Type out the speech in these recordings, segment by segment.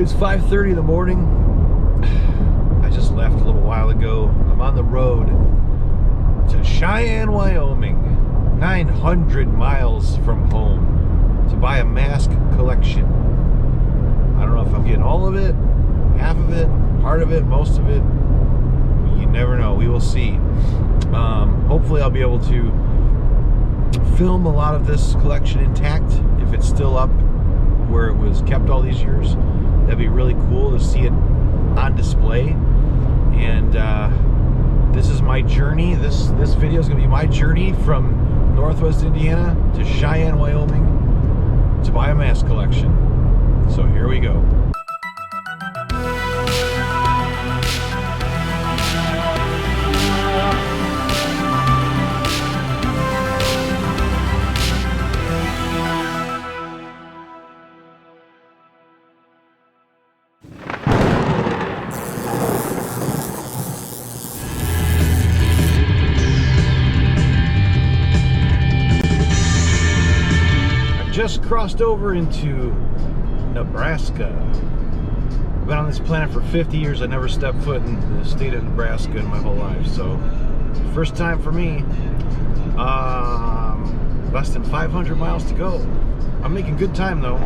It's 5:30 in the morning. I just left a little while ago. I'm on the road to Cheyenne, Wyoming, 900 miles from home, to buy a mask collection. I don't know if I'm getting all of it, half of it, part of it, most of it. You never know. We will see. Hopefully I'll be able to film a lot of this collection intact if it's still up where it was kept all these years. That'd be really cool to see it on display. And this is my journey. This video is going to be my journey from Northwest Indiana to Cheyenne, Wyoming to buy a mask collection. So here we go. Just crossed over into Nebraska. I've been on this planet for 50 years. I never stepped foot in the state of Nebraska in my whole life. So, first time for me. Less than 500 miles to go. I'm making good time though.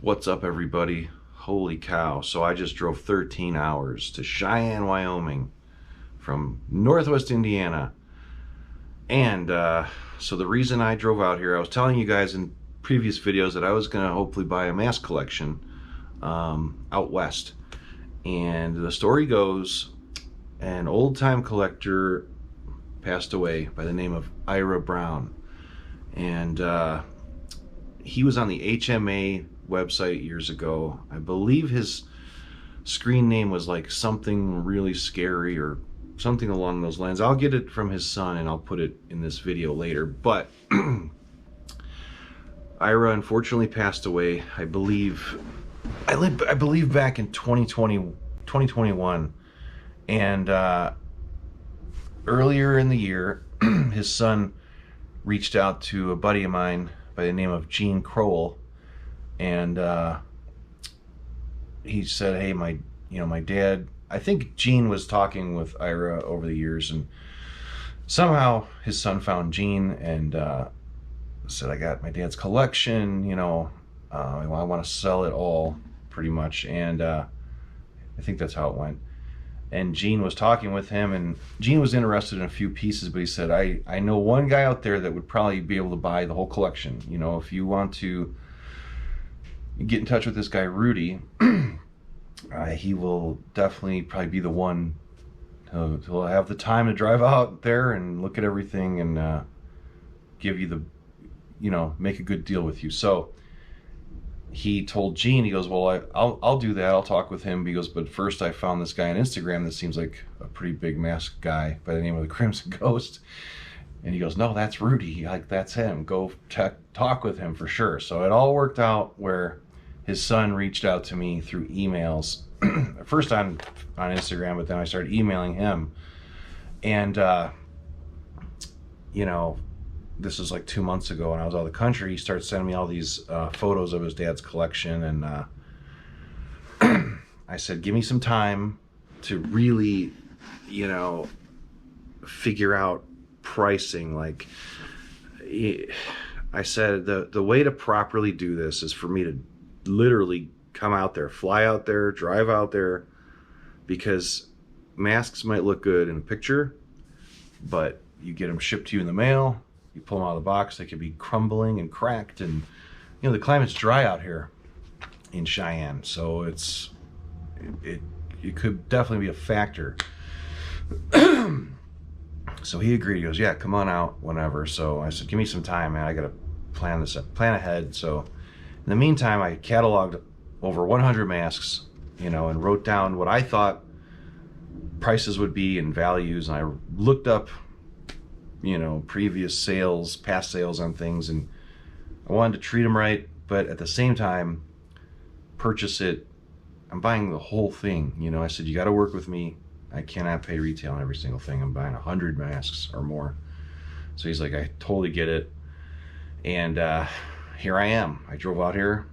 What's up, everybody? Holy cow. So I just drove 13 hours to Cheyenne, Wyoming from Northwest Indiana. And so the reason I drove out here, I was telling you guys in previous videos that I was going to hopefully buy a mask collection out west. And the story goes, an old-time collector passed away by the name of Ira Brown. And he was on the HMA website years ago. I believe his screen name was like something really scary or something along those lines. I'll get it from his son and I'll put it in this video later. But Ira unfortunately passed away, I believe back in 2021. And earlier in the year, his son reached out to a buddy of mine by the name of Gene Crowell. And he said, hey, my dad, I think Gene was talking with Ira over the years, and somehow his son found Gene and said, I got my dad's collection, I want to sell it all pretty much. And I think that's how it went. And Gene was talking with him, and Gene was interested in a few pieces, but he said, I know one guy out there that would probably be able to buy the whole collection. If you want to get in touch with this guy Rudy, he will definitely probably be the one. He'll have the time to drive out there and look at everything and give you the, make a good deal with you. So he told Gene, he goes, well, I'll do that. I'll talk with him. He goes, but first I found this guy on Instagram that seems like a pretty big masked guy by the name of the Crimson Ghost. And he goes, no, that's Rudy. That's him. Go talk with him for sure. So it all worked out where his son reached out to me through emails, first on Instagram, but then I started emailing him. And, this was like 2 months ago when I was out of the country. He started sending me all these photos of his dad's collection. And I said, give me some time to really, figure out pricing. Like I said, the way to properly do this is for me to literally come out there, fly out there, drive out there, because masks might look good in a picture, but you get them shipped to you in the mail, you pull them out of the box, they could be crumbling and cracked, and the climate's dry out here in Cheyenne, so it could definitely be a factor. So he agreed. He goes, yeah, come on out whenever. So I said, give me some time, man. I got to plan ahead. So in the meantime, I cataloged over 100 masks, and wrote down what I thought prices would be and values. And I looked up, previous sales, past sales on things, and I wanted to treat them right, but at the same time, purchase it. I'm buying the whole thing. I said, you got to work with me. I cannot pay retail on every single thing. I'm buying 100 masks or more. So he's like, I totally get it. And here I am. I drove out here.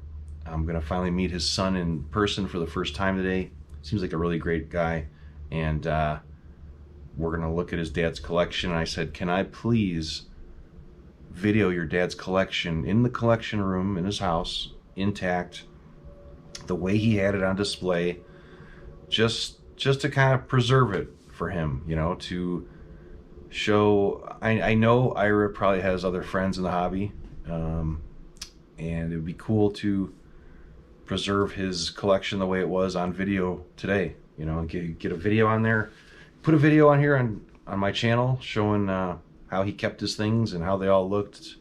I'm going to finally meet his son in person for the first time today. Seems like a really great guy. And we're going to look at his dad's collection. And I said, can I please video your dad's collection in the collection room in his house, intact, the way he had it on display, just to kind of preserve it for him, to show. I know Ira probably has other friends in the hobby, and it would be cool to preserve his collection the way it was on video today. Get a video on there, put a video on here on my channel showing how he kept his things and how they all looked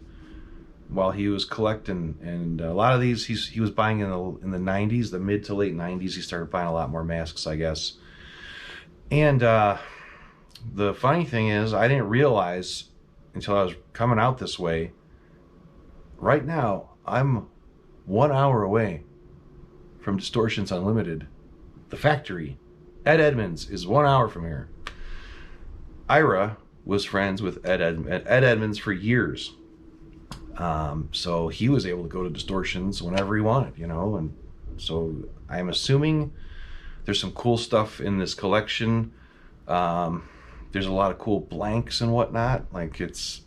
while he was collecting. And a lot of these he was buying in the 90s, the mid to late 90s. He started buying a lot more masks, I guess. And the funny thing is, I didn't realize until I was coming out this way. Right now, I'm 1 hour away from Distortions Unlimited, the factory. Ed Edmonds is 1 hour from here. Ira was friends with Ed Edmonds for years. So he was able to go to Distortions whenever he wanted, and so I'm assuming there's some cool stuff in this collection. There's a lot of cool blanks and whatnot. Like it's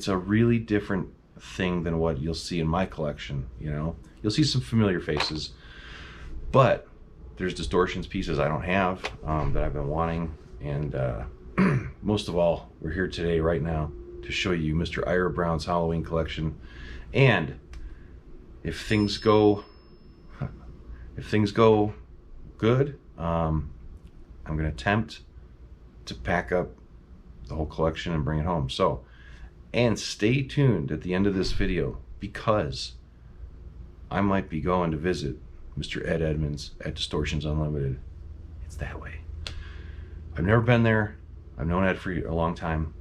a really different thing than what you'll see in my collection. You'll see some familiar faces, but there's Distortions pieces I don't have that I've been wanting. And most of all, we're here today, right now, to show you Mr. Ira Brown's Halloween collection. And if things go good, I'm going to attempt to pack up the whole collection and bring it home. So, and stay tuned at the end of this video, because I might be going to visit Mr. Ed Edmonds at Distortions Unlimited. It's that way. I've never been there. I've known Ed for a long time.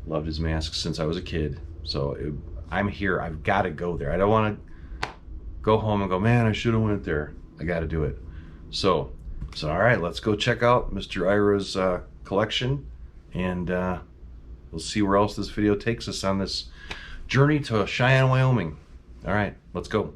Loved his masks since I was a kid. So I'm here. I've got to go there. I don't want to go home and go, man, I should have went there. I got to do it. So all right, let's go check out Mr. Ira's collection, and we'll see where else this video takes us on this journey to Cheyenne, Wyoming. All right, let's go.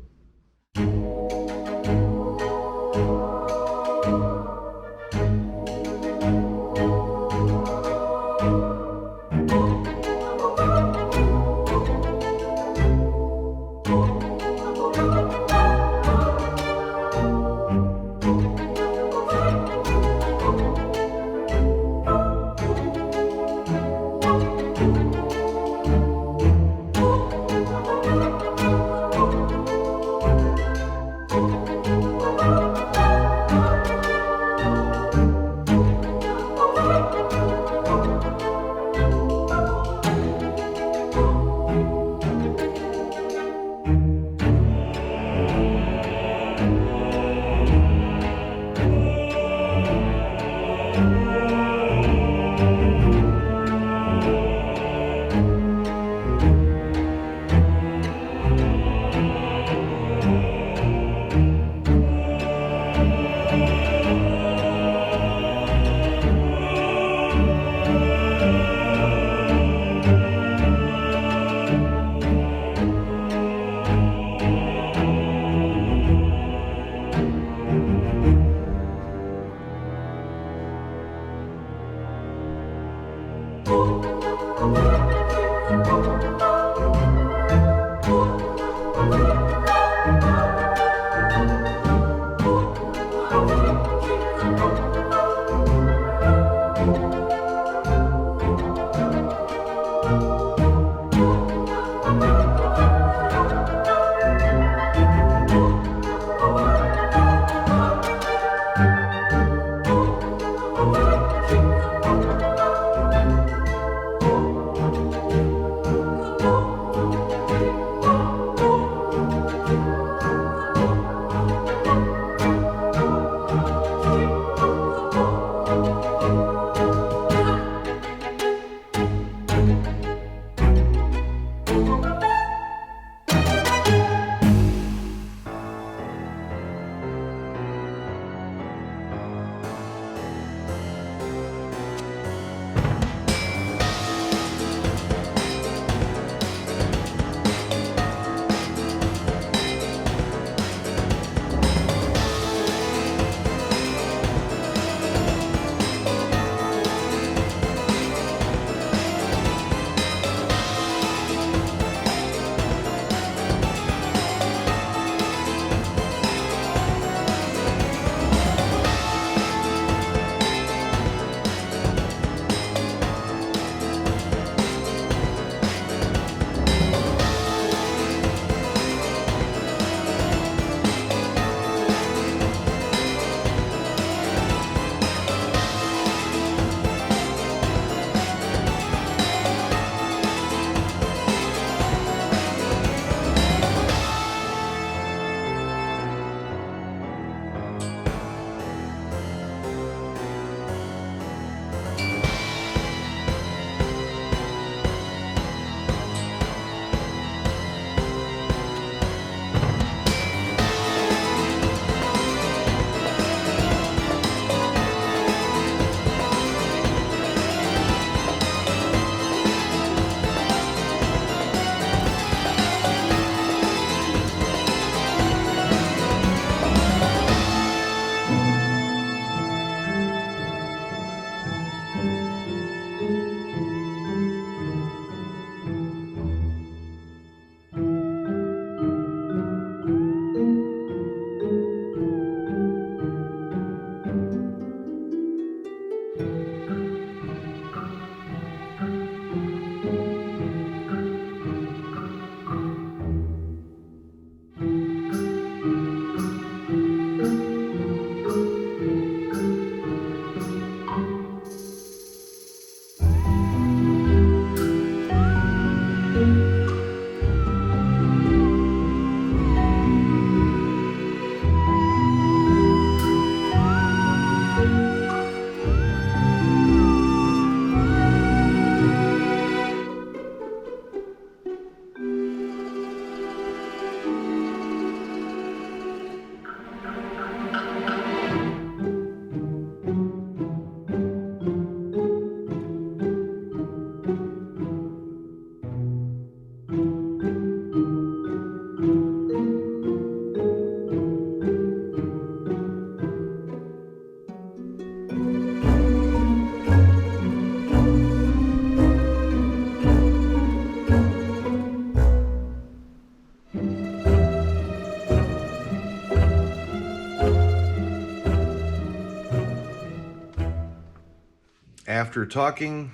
after talking,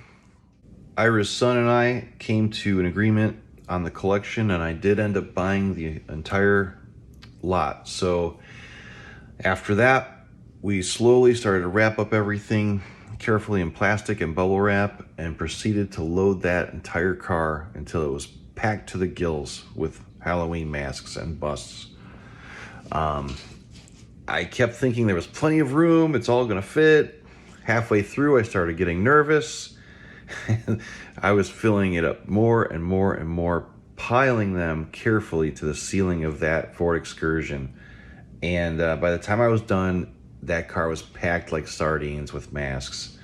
Ira's son and I came to an agreement on the collection, and I did end up buying the entire lot. So after that, we slowly started to wrap up everything carefully in plastic and bubble wrap and proceeded to load that entire car until it was packed to the gills with Halloween masks and busts. I kept thinking there was plenty of room, it's all gonna fit. Halfway through, I started getting nervous. I was filling it up more and more and more, piling them carefully to the ceiling of that Ford Excursion. And by the time I was done, that car was packed like sardines with masks.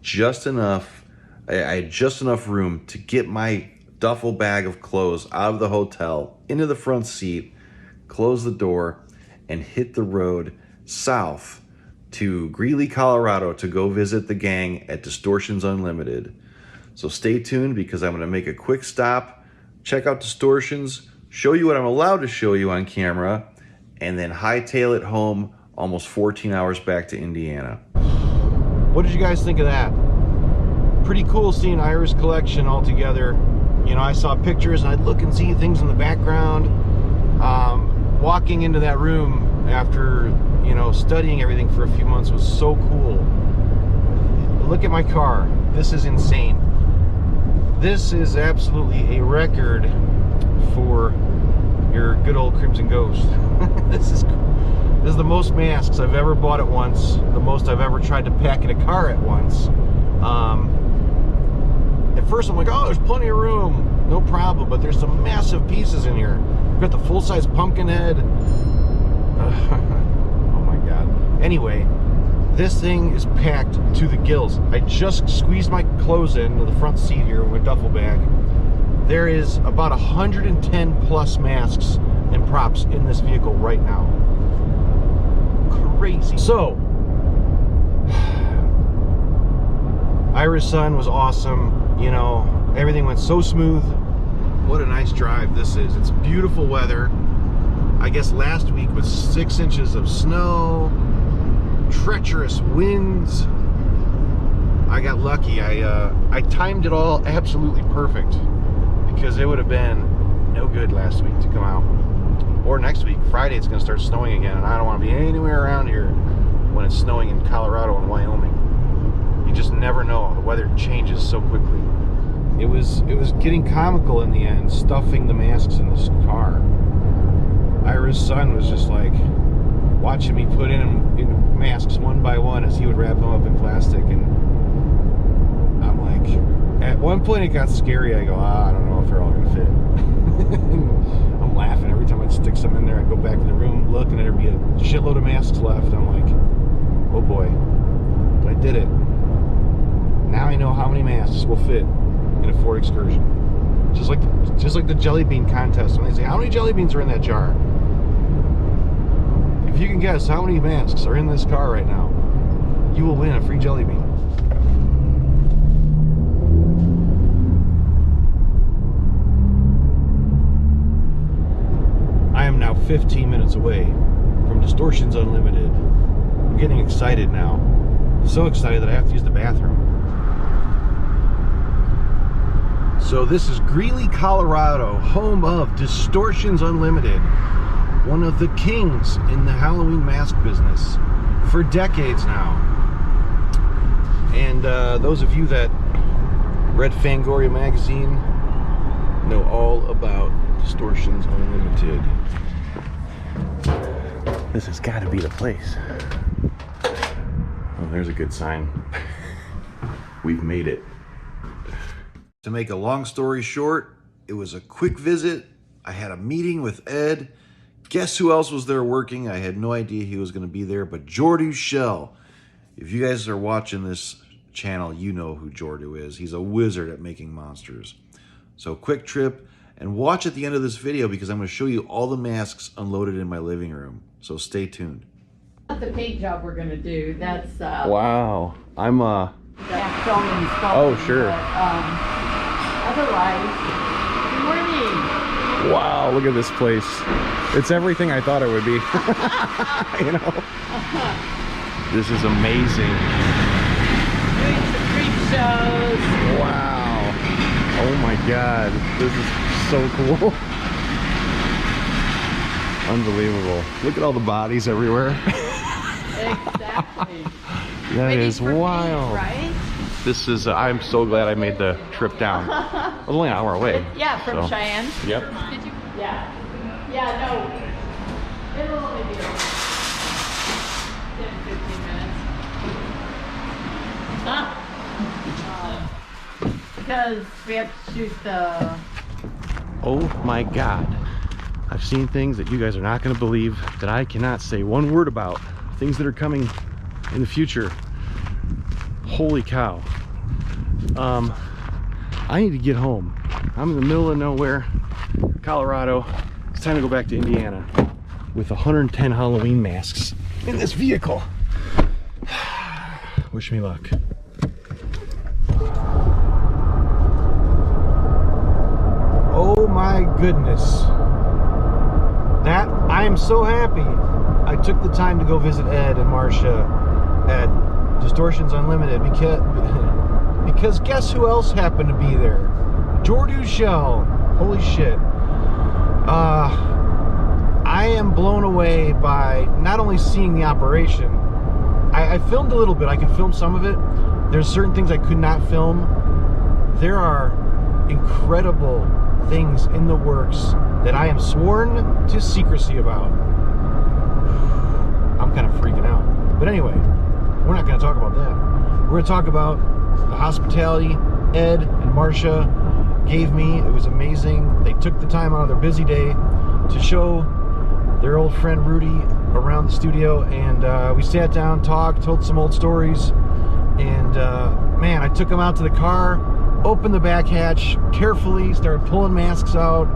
Just enough, I had just enough room to get my duffel bag of clothes out of the hotel, into the front seat, close the door, and hit the road south to Greeley, Colorado to go visit the gang at Distortions Unlimited. So stay tuned because I'm going to make a quick stop, check out Distortions, show you what I'm allowed to show you on camera, and then hightail it home almost 14 hours back to Indiana. What did you guys think of that? Pretty cool seeing Ira's collection all together. You know, I saw pictures and I'd look and see things in the background. Walking into that room after, you know, studying everything for a few months was so cool. Look at my car. This is insane. This is absolutely a record for your good old Crimson Ghost. This is the most masks I've ever bought at once, the most I've ever tried to pack in a car at once. At first I'm like, oh, there's plenty of room, no problem, but there's some massive pieces in here. We've got the full-size pumpkin head. Oh my god. Anyway, this thing is packed to the gills. I just squeezed my clothes into the front seat here with my duffel bag. There is about 110 plus masks and props in this vehicle right now. Crazy. So, Ira's son was awesome. You know, everything went so smooth. What a nice drive this is. It's beautiful weather. I guess last week was 6 inches of snow, treacherous winds. I got lucky. I timed it all absolutely perfect because it would have been no good last week to come out. Or next week, Friday, it's going to start snowing again, and I don't want to be anywhere around here when it's snowing in Colorado and Wyoming. You just never know. The weather changes so quickly. It was getting comical in the end, stuffing the masks in this car. Ira's son was just like watching me put in masks one by one as he would wrap them up in plastic, and I'm like, at one point it got scary. I go, I don't know if they're all gonna fit. I'm laughing every time I'd stick some in there. I'd go back in the room, look, and there'd be a shitload of masks left. I'm like, oh boy, but I did it. Now I know how many masks will fit in a Ford Excursion. Just like the jelly bean contest, when they say how many jelly beans are in that jar. If you can guess how many masks are in this car right now, you will win a free jelly bean. I am now 15 minutes away from Distortions Unlimited. I'm getting excited now. So excited that I have to use the bathroom. So this is Greeley, Colorado, home of Distortions Unlimited, one of the kings in the Halloween mask business for decades now. And those of you that read Fangoria magazine know all about Distortions Unlimited. This has got to be the place. Oh, there's a good sign. We've made it. To make a long story short, it was a quick visit. I had a meeting with Ed. Guess who else was there working? I had no idea he was going to be there, but Jordu Shell. If you guys are watching this channel, you know who Jordu is. He's a wizard at making monsters. So quick trip, and watch at the end of this video because I'm going to show you all the masks unloaded in my living room. So stay tuned. Not the paint job we're going to do. That's wow. I'm that's film installed. Oh, sure. But, otherwise, good morning. Wow, look at this place. It's everything I thought it would be. You know? This is amazing. Doing some peep shows. Wow. Oh my God. This is so cool. Unbelievable. Look at all the bodies everywhere. Exactly. That Ready is for me, wild. right? This is, I'm so glad I made the trip down. It was only an hour away. Yeah, from so. Cheyenne. Yep. Did you? Yeah. Yeah, no. It'll only be 10, 15 minutes. Huh? Because we have to shoot the... Oh my God. I've seen things that you guys are not going to believe that I cannot say one word about. Things that are coming in the future. Holy cow. I need to get home. I'm in the middle of nowhere, Colorado. It's time to go back to Indiana with 110 Halloween masks in this vehicle. Wish me luck. Oh my goodness. That, I am so happy I took the time to go visit Ed and Marcia at Distortions Unlimited because guess who else happened to be there? Jordu Shell. Holy shit. I am blown away by not only seeing the operation. I filmed a little bit. I could film some of it. There's certain things I could not film. There are incredible things in the works that I am sworn to secrecy about. I'm kind of freaking out. But anyway, we're not going to talk about that. We're going to talk about the hospitality Ed and Marcia gave me. It was amazing. They took the time out of their busy day to show their old friend Rudy around the studio, and we sat down, talked, told some old stories, and man, I took them out to the car, opened the back hatch carefully, started pulling masks out,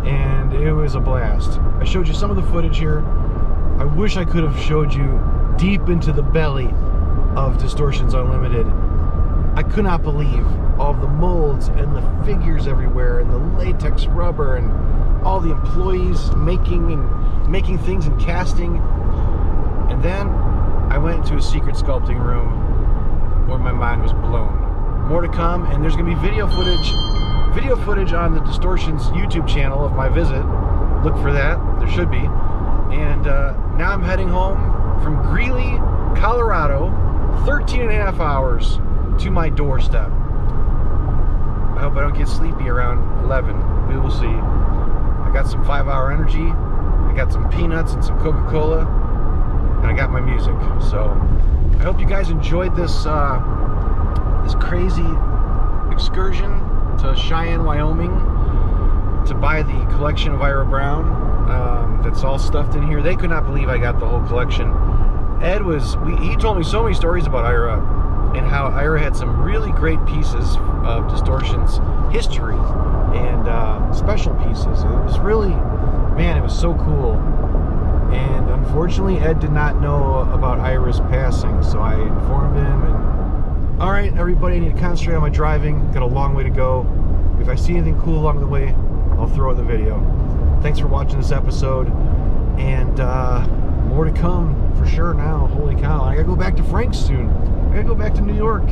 and it was a blast. I showed you some of the footage here. I wish I could have showed you deep into the belly of Distortions Unlimited. I could not believe all of the molds and the figures everywhere and the latex rubber and all the employees making things and casting. And then I went into a secret sculpting room where my mind was blown. More to come, and there's gonna be video footage on the Distortions YouTube channel of my visit. Look for that, there should be. And now I'm heading home from Greeley, Colorado, 13 and a half hours to my doorstep. I hope I don't get sleepy around 11. We will see. I got some 5-hour energy. I got some peanuts and some Coca-Cola, and I got my music. So I hope you guys enjoyed this this crazy excursion to Cheyenne, Wyoming, to buy the collection of Ira Brown. That's all stuffed in here. They could not believe I got the whole collection. Ed he told me so many stories about Ira and how Ira had some really great pieces of Distortions history and special pieces. It was really, man, it was so cool. And unfortunately, Ed did not know about Ira's passing, so I informed him. And all right, everybody, I need to concentrate on my driving. Got a long way to go. If I see anything cool along the way, I'll throw in the video. Thanks for watching this episode, and more to come for sure now. Holy cow, I gotta go back to Frank's soon. I gotta go back to New York.